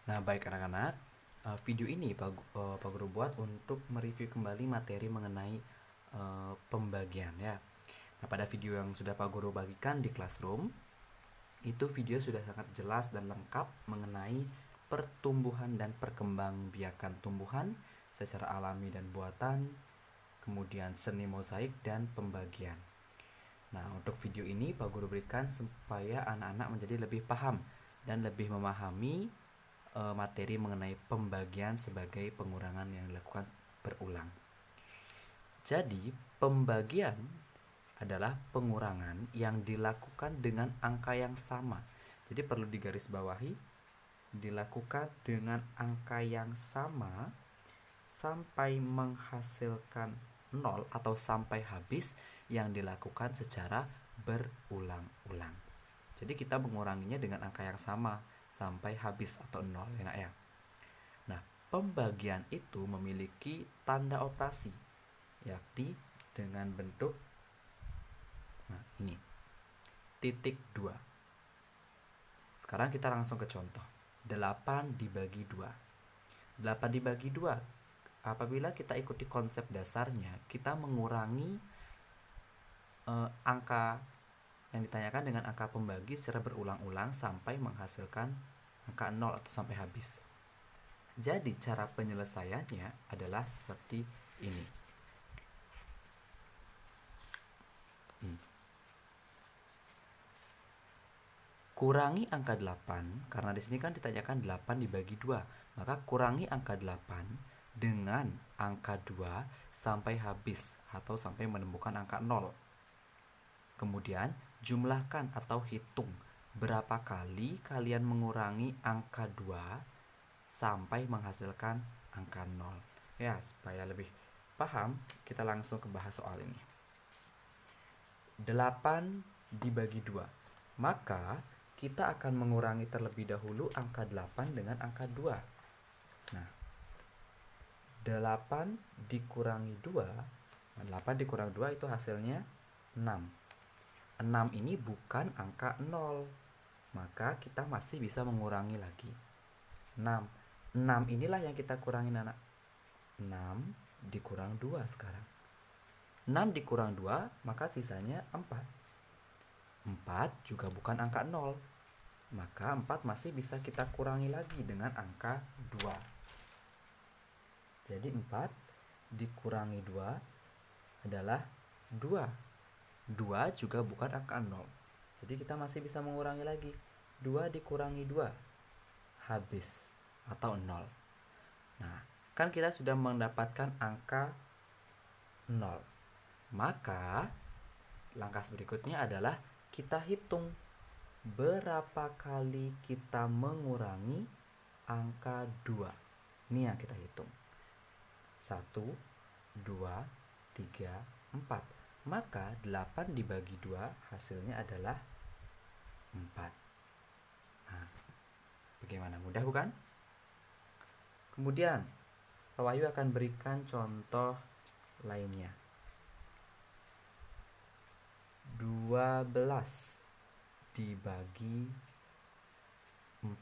Nah, baik anak-anak, video ini Pak Guru buat untuk mereview kembali materi mengenai pembagian ya. Nah, pada video yang sudah Pak Guru bagikan di classroom, itu video sudah sangat jelas dan lengkap mengenai pertumbuhan dan perkembangbiakan tumbuhan secara alami dan buatan, kemudian seni mozaik dan pembagian. Nah, untuk video ini Pak Guru berikan supaya anak-anak menjadi lebih paham dan lebih memahami materi mengenai pembagian sebagai pengurangan yang dilakukan berulang. Jadi, pembagian adalah pengurangan yang dilakukan dengan angka yang sama. Jadi perlu digarisbawahi, dilakukan dengan angka yang sama sampai menghasilkan 0 atau sampai habis yang dilakukan secara berulang-ulang. Jadi kita menguranginya dengan angka yang sama sampai habis atau 0 ya nak ya. Nah, pembagian itu memiliki tanda operasi, yakni dengan bentuk ini, titik 2. Sekarang kita langsung ke contoh. 8 dibagi 2. 8 dibagi 2, apabila kita ikuti konsep dasarnya, kita mengurangi angka yang ditanyakan dengan angka pembagi secara berulang-ulang sampai menghasilkan angka 0 atau sampai habis. Jadi cara penyelesaiannya adalah seperti ini. Kurangi angka 8, karena di sini kan ditanyakan 8 dibagi 2. Maka kurangi angka 8 dengan angka 2 sampai habis atau sampai menemukan angka 0. Kemudian jumlahkan atau hitung berapa kali kalian mengurangi angka 2 sampai menghasilkan angka 0. Ya, supaya lebih paham, kita langsung ke bahas soal ini. 8 dibagi 2. Maka kita akan mengurangi terlebih dahulu angka 8 dengan angka 2. Nah, 8 dikurangi 2, 8 dikurang 2 itu hasilnya 6. 6 ini bukan angka 0, maka kita masih bisa mengurangi lagi. 6 inilah yang kita kurangin anak. 6 dikurang 2 sekarang. 6 dikurang 2, maka sisanya 4. 4 juga bukan angka 0, maka 4 masih bisa kita kurangi lagi dengan angka 2. Jadi 4 dikurangi 2 adalah 2. 2 juga bukan angka 0. Jadi kita masih bisa mengurangi lagi. 2 dikurangi 2 habis atau 0. Nah, kan kita sudah mendapatkan angka 0. Maka langkah berikutnya adalah kita hitung berapa kali kita mengurangi angka 2. Ini yang kita hitung. 1, 2, 3, 4. Maka 8 dibagi 2 hasilnya adalah 4. Nah, bagaimana? Mudah bukan? Kemudian Pak Wahyu akan berikan contoh lainnya. 12 dibagi 4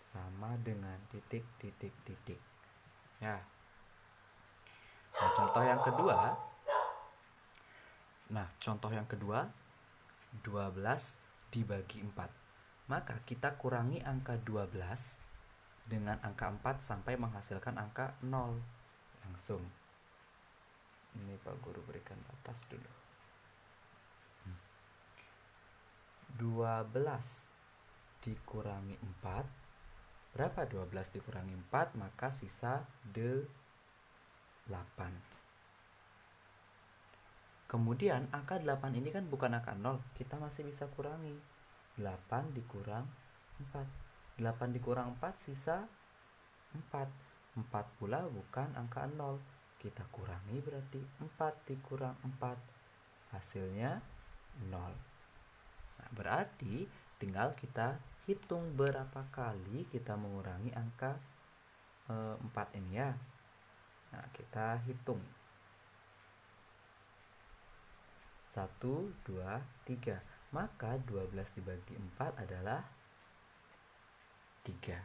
sama dengan titik. Ya. Nah, contoh yang kedua 12 dibagi 4. Maka kita kurangi angka 12 dengan angka 4 sampai menghasilkan angka 0. Langsung. Ini Pak Guru berikan batas dulu. 12 dikurangi 4. Berapa 12 dikurangi 4? Maka sisa 8. Kemudian angka 8 ini kan bukan angka 0, kita masih bisa kurangi. 8 dikurang 4. 8 dikurang 4 sisa 4. 4 pula bukan angka 0. Kita kurangi berarti 4 dikurang 4. Hasilnya 0. Nah, berarti tinggal kita hitung berapa kali kita mengurangi angka 4 ini ya. Nah, kita hitung. 1, 2, 3. Maka 12 dibagi 4 adalah 3.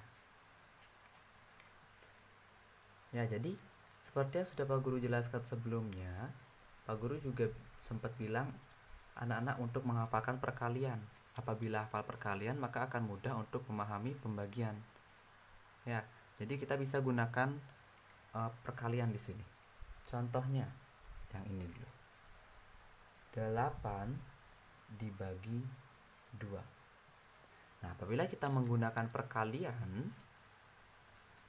Ya, jadi seperti yang sudah Pak Guru jelaskan sebelumnya, Pak Guru juga sempat bilang anak-anak untuk menghafalkan perkalian. Apabila hafal perkalian, maka akan mudah untuk memahami pembagian. Ya, jadi kita bisa gunakan perkalian di sini. Contohnya yang ini dulu. 8 dibagi 2. Nah, apabila kita menggunakan perkalian,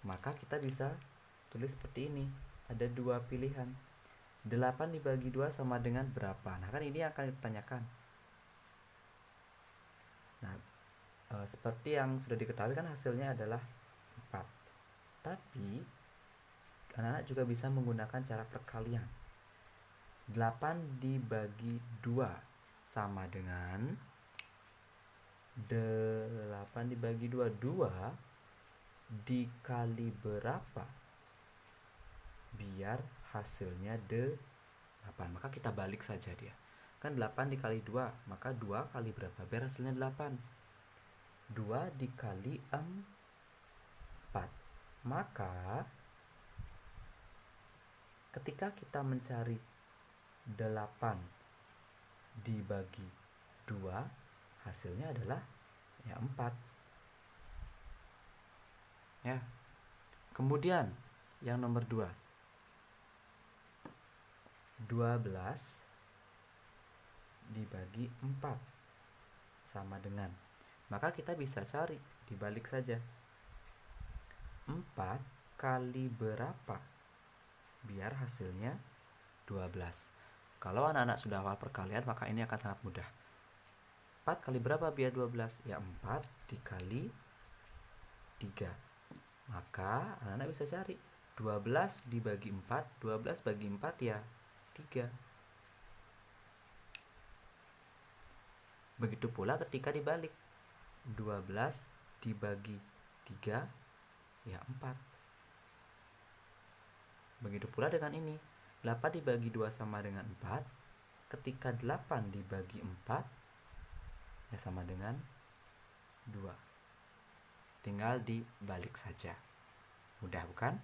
maka kita bisa tulis seperti ini. Ada dua pilihan. 8 dibagi 2 sama dengan berapa? Nah, kan ini akan ditanyakan. Nah, seperti yang sudah diketahui kan hasilnya adalah 4. Tapi anak-anak juga bisa menggunakan cara perkalian. 8 dibagi 2 sama dengan 8 dibagi 2 dikali berapa biar hasilnya 8. Maka kita balik saja dia. Kan 8 dikali 2, maka 2 kali berapa biar hasilnya 8. 2 dikali 4. Maka ketika kita mencari 8 dibagi 2, hasilnya adalah 4. Ya. Kemudian yang nomor 2. 12 dibagi 4 sama dengan. Maka kita bisa cari, dibalik saja. 4 kali berapa biar hasilnya 12. Kalau anak-anak sudah hafal perkalian, maka ini akan sangat mudah. 4 kali berapa biar 12? Ya 4 dikali 3. Maka anak-anak bisa cari 12 dibagi 4, 12 bagi 4 ya 3. Begitu pula ketika dibalik, 12 dibagi 3 ya 4. Begitu pula dengan ini, 8 dibagi 2 sama dengan 4. Ketika 8 dibagi 4 ya sama dengan 2. Tinggal dibalik saja. Mudah bukan?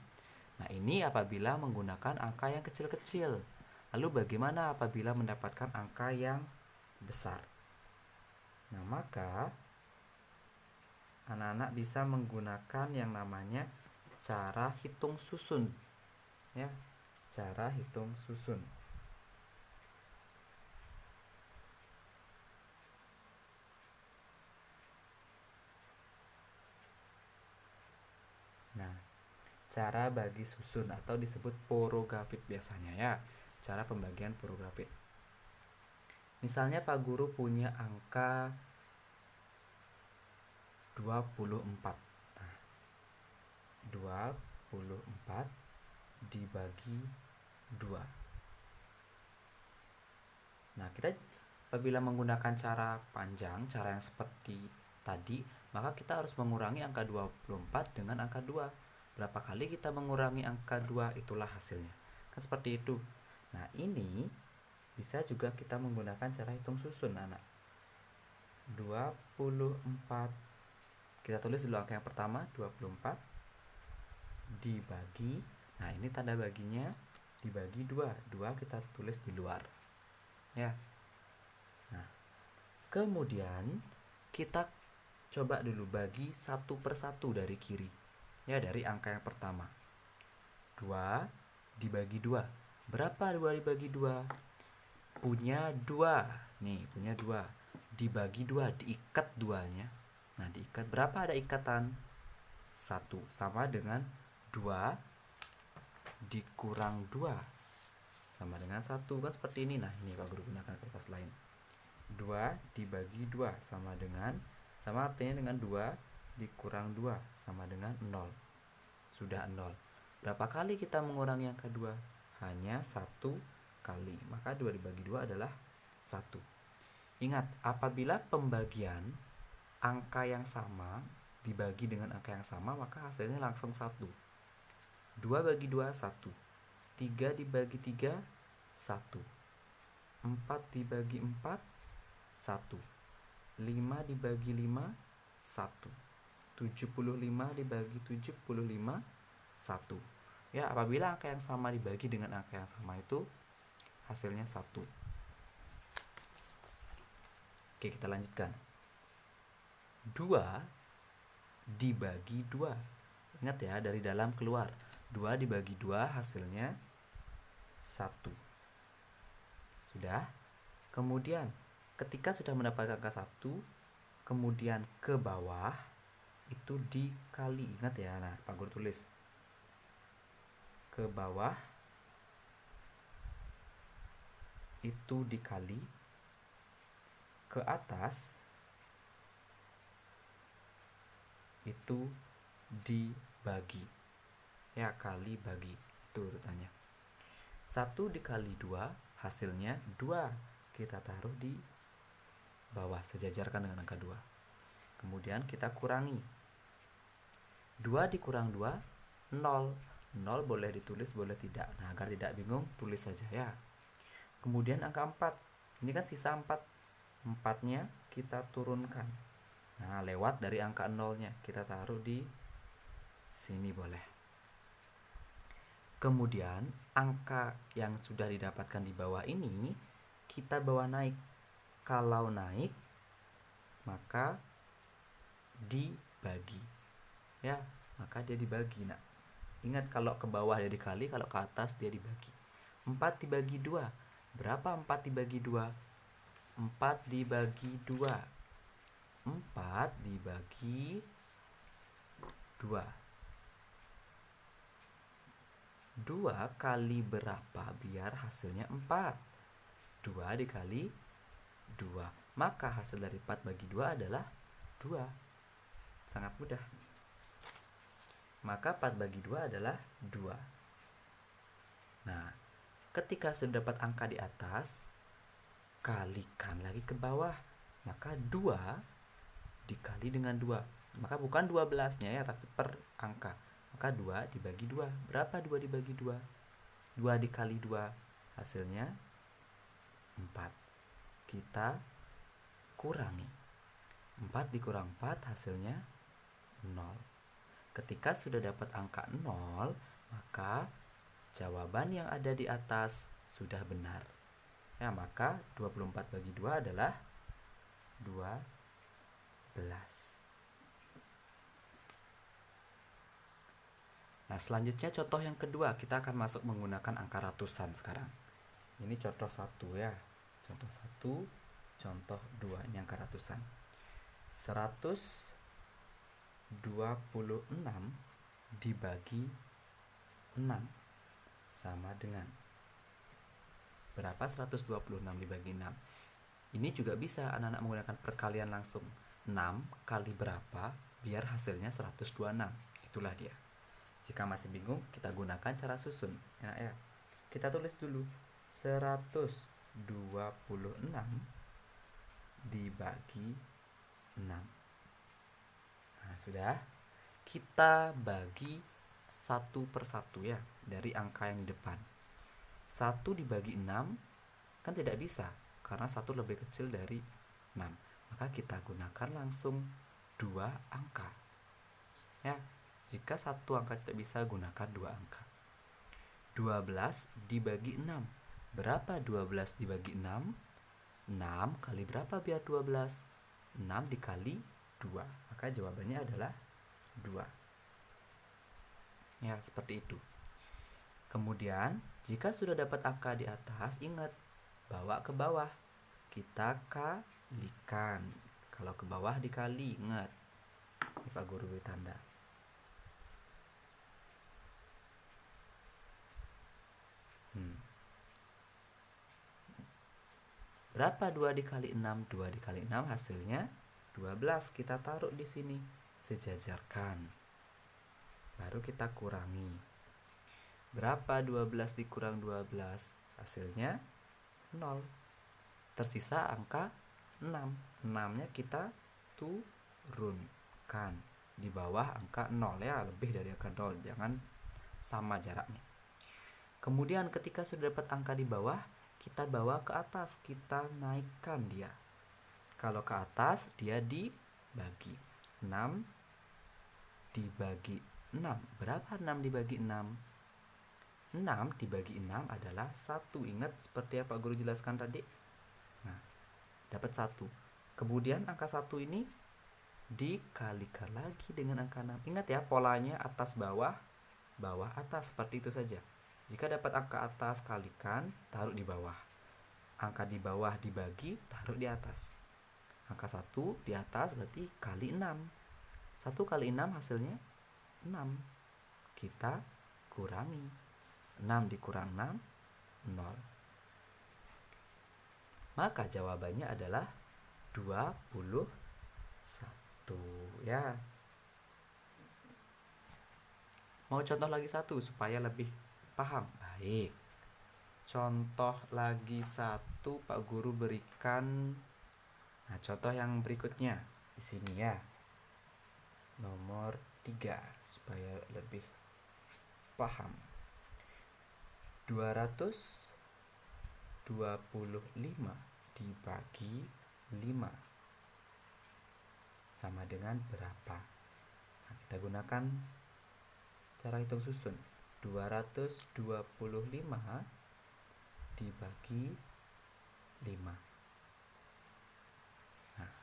Nah, ini apabila menggunakan angka yang kecil-kecil. Lalu bagaimana apabila mendapatkan angka yang besar? Nah, maka anak-anak bisa menggunakan yang namanya cara hitung susun. Ya, cara hitung susun. Nah, cara bagi susun atau disebut porografit biasanya ya, cara pembagian porografit. Misalnya Pak Guru punya angka 24. Nah, 24 dibagi 2. Nah, kita apabila menggunakan cara panjang, cara yang seperti tadi, maka kita harus mengurangi angka 24 dengan angka 2. Berapa kali kita mengurangi angka 2, itulah hasilnya. Kan seperti itu. Nah, ini bisa juga kita menggunakan cara hitung susun, anak. 24. Kita tulis dulu angka yang pertama, 24 dibagi. Nah, ini tanda baginya dibagi 2. 2 kita tulis di luar. Ya. Nah, kemudian kita coba dulu bagi 1 per 1 dari kiri. Ya, dari angka yang pertama. 2 dibagi 2. Berapa 2 dibagi 2? Punya 2. Nih, punya 2. Dibagi 2, diikat 2-nya. Nah, diikat. Berapa ada ikatan? 1 sama dengan 2 dikurang 2 sama dengan 1. Kan seperti ini. Nah, ini Pak Guru gunakan kertas lain. 2 dibagi 2 sama artinya dengan 2 dikurang 2 sama dengan 0. Sudah 0. Berapa kali kita mengurangi yang kedua? Hanya 1 kali. Maka 2 dibagi 2 adalah 1. Ingat, apabila pembagian angka yang sama dibagi dengan angka yang sama, maka hasilnya langsung 1. 2 bagi 2, 1. 3 dibagi 3, 1. 4 dibagi 4, 1. 5 dibagi 5, 1. 75 dibagi 75, 1. Ya, apabila angka yang sama dibagi dengan angka yang sama itu hasilnya 1. Oke, kita lanjutkan. 2 dibagi 2. Ingat ya, dari dalam keluar. 2 dibagi 2 hasilnya 1. Sudah? Kemudian, ketika sudah mendapatkan angka 1, kemudian ke bawah itu dikali. Ingat ya, nah Pak Guru tulis. Ke bawah itu dikali, ke atas itu dibagi. Ya, kali bagi, itu urutannya. 1 dikali 2 hasilnya 2. Kita taruh di bawah, sejajarkan dengan angka 2. Kemudian kita kurangi. 2 dikurang 2, 0. 0 boleh ditulis, boleh tidak. Nah, agar tidak bingung, tulis saja ya. Kemudian angka 4. Ini kan sisa 4. 4-nya kita turunkan. Nah, lewat dari angka 0-nya. Kita taruh di sini boleh. Kemudian angka yang sudah didapatkan di bawah ini kita bawa naik. Kalau naik maka dibagi. Ya, maka dia dibagi. Nah, ingat kalau ke bawah dia dikali, kalau ke atas dia dibagi. 4 dibagi 2. Berapa 4 dibagi 2? 4 dibagi 2. 4 dibagi 2. 2 kali berapa biar hasilnya 4? 2 dikali 2. Maka hasil dari 4 bagi 2 adalah 2. Sangat mudah. Maka 4 bagi 2 adalah 2. Nah, ketika sudah dapat angka di atas, kalikan lagi ke bawah. Maka 2 dikali dengan 2. Maka bukan 12-nya ya, tapi per angka. Maka 2 dibagi 2. Berapa 2 dibagi 2? 2 dikali 2 hasilnya 4. Kita kurangi. 4 dikurang 4 hasilnya 0. Ketika sudah dapat angka 0, maka jawaban yang ada di atas sudah benar. Ya, maka 24 bagi 2 adalah 12. Nah, selanjutnya contoh yang kedua, kita akan masuk menggunakan angka ratusan sekarang. Ini contoh 1 ya. Contoh 1, contoh 2, ini angka ratusan. 126 dibagi 6 sama dengan berapa? 126 dibagi 6. Ini juga bisa anak-anak menggunakan perkalian langsung. 6 kali berapa biar hasilnya 126. Itulah dia. Jika masih bingung, kita gunakan cara susun. Enak ya? Kita tulis dulu 126 dibagi 6. Nah, sudah. Kita bagi satu per satu ya, dari angka yang di depan. 1 dibagi 6 kan tidak bisa, karena 1 lebih kecil dari 6. Maka kita gunakan langsung 2 angka. Ya, jika satu angka tidak bisa, gunakan 2 angka. 12 dibagi 6. Berapa 12 dibagi 6? 6 kali berapa biar 12? 6 dikali 2. Maka jawabannya adalah 2. Ya, seperti itu. Kemudian, jika sudah dapat angka di atas, ingat, bawa ke bawah. Kita kalikan. Kalau ke bawah dikali, ingat. Ini Pak Guru beri tanda. Berapa 2 dikali 6? 2 dikali 6 hasilnya 12. Kita taruh di sini. Sejajarkan. Baru kita kurangi. Berapa 12 dikurang 12? Hasilnya 0. Tersisa angka 6. 6-nya kita turunkan di bawah angka 0 ya, lebih dari angka 0. Jangan sama jaraknya. Kemudian ketika sudah dapat angka di bawah, kita bawa ke atas, kita naikkan dia. Kalau ke atas dia dibagi. 6 dibagi 6. Berapa 6 dibagi 6? 6 dibagi 6 adalah 1. Ingat seperti yang Pak Guru jelaskan tadi? Nah, dapat 1. Kemudian angka 1 ini dikalikan lagi dengan angka 6. Ingat ya, polanya atas bawah, bawah atas, seperti itu saja. Jika dapat angka atas, kalikan, taruh di bawah. Angka di bawah dibagi, taruh di atas. Angka 1 di atas berarti kali 6. 1 kali 6 hasilnya 6. Kita kurangi. 6 dikurang 6, 0. Maka jawabannya adalah 21 ya. Mau contoh lagi satu supaya lebih paham. Baik. Contoh lagi satu Pak Guru berikan. Nah, contoh yang berikutnya di sini ya. Nomor 3 supaya lebih paham. 225 dibagi 5 sama dengan berapa? Nah, kita gunakan cara hitung susun. 225 dibagi 5. Nah,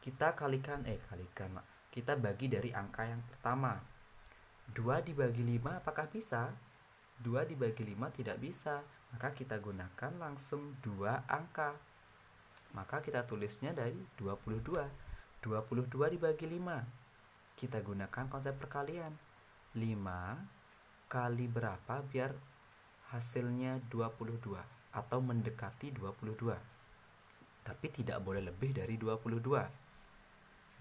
kita kita bagi dari angka yang pertama. 2 dibagi 5 apakah bisa? 2 dibagi 5 tidak bisa. Maka kita gunakan langsung 2 angka. Maka kita tulisnya dari 22. 22 dibagi 5. Kita gunakan konsep perkalian. 5 kali berapa biar hasilnya 22 atau mendekati 22. Tapi tidak boleh lebih dari 22.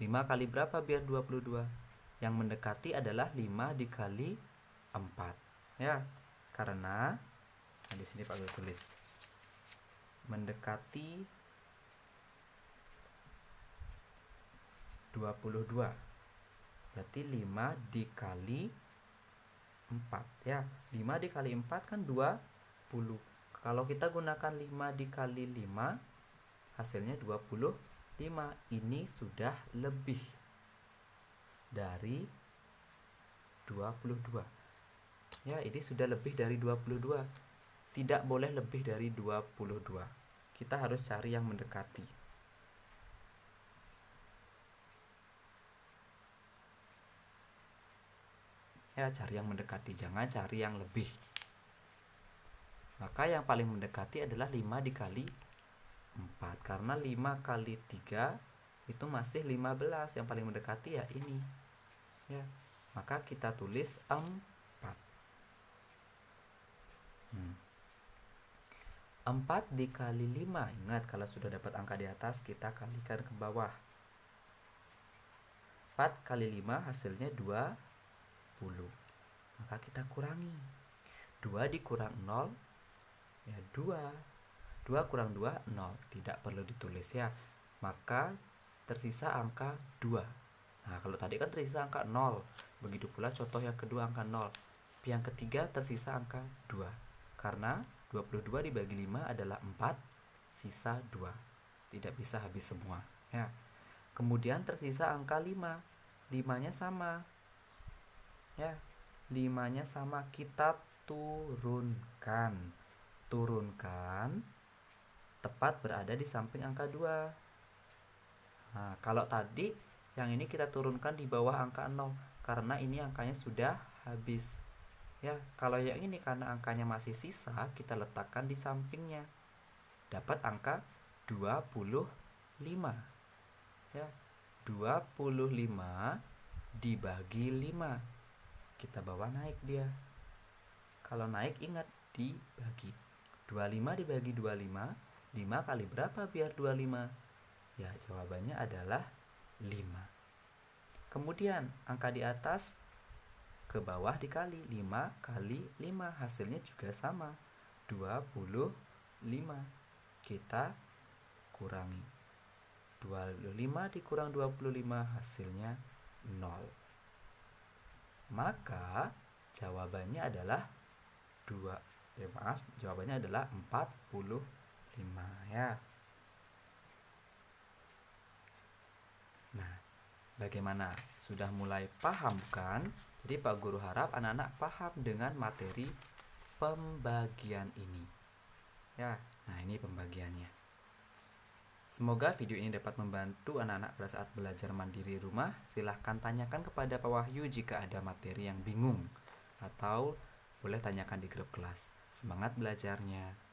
5 kali berapa biar 22? Yang mendekati adalah 5 dikali 4. Ya, karena di sini Pak Guru tulis mendekati 22. Berarti 5 dikali 4 ya. 5 dikali 4 kan 20. Kalau kita gunakan 5 dikali 5 hasilnya 25. Ini sudah lebih dari 22. Ya, ini sudah lebih dari 22. Tidak boleh lebih dari 22. Kita harus cari yang mendekati. Ya, cari yang mendekati, jangan cari yang lebih. Maka yang paling mendekati adalah 5 dikali 4. Karena 5 kali 3 itu masih 15. Yang paling mendekati ya ini. Ya, maka kita tulis 4. 4 dikali 5. Ingat, kalau sudah dapat angka di atas, kita kalikan ke bawah. 4 kali 5 hasilnya 20. Maka kita kurangi. 2 dikurang 0 ya 2. 2 kurang 2 0. Tidak perlu ditulis ya. Maka tersisa angka 2. Nah, kalau tadi kan tersisa angka 0. Begitu pula contoh yang kedua angka 0. Yang ketiga tersisa angka 2. Karena 22 dibagi 5 adalah 4, sisa 2. Tidak bisa habis semua ya. Kemudian tersisa angka 5. 5-nya sama. Ya, 5-nya sama, kita turunkan. Turunkan tepat berada di samping angka 2. Nah, kalau tadi yang ini kita turunkan di bawah angka 0 karena ini angkanya sudah habis. Ya, kalau yang ini karena angkanya masih sisa, kita letakkan di sampingnya. Dapat angka 25. Ya, 25 dibagi 5. Kita bawa naik dia. Kalau naik ingat dibagi. 25 dibagi 25. 5 kali berapa biar 25? Ya, jawabannya adalah 5. Kemudian angka di atas ke bawah dikali. 5 kali 5 hasilnya juga sama, 25. Kita kurangi. 25 dikurang 25 hasilnya 0. Maka jawabannya adalah jawabannya adalah 45 ya. Nah, bagaimana? Sudah mulai paham kan? Jadi Pak Guru harap anak-anak paham dengan materi pembagian ini. Ya, nah ini pembagiannya. Semoga video ini dapat membantu anak-anak pada saat belajar mandiri rumah. Silahkan tanyakan kepada Pak Wahyu jika ada materi yang bingung, atau boleh tanyakan di grup kelas. Semangat belajarnya!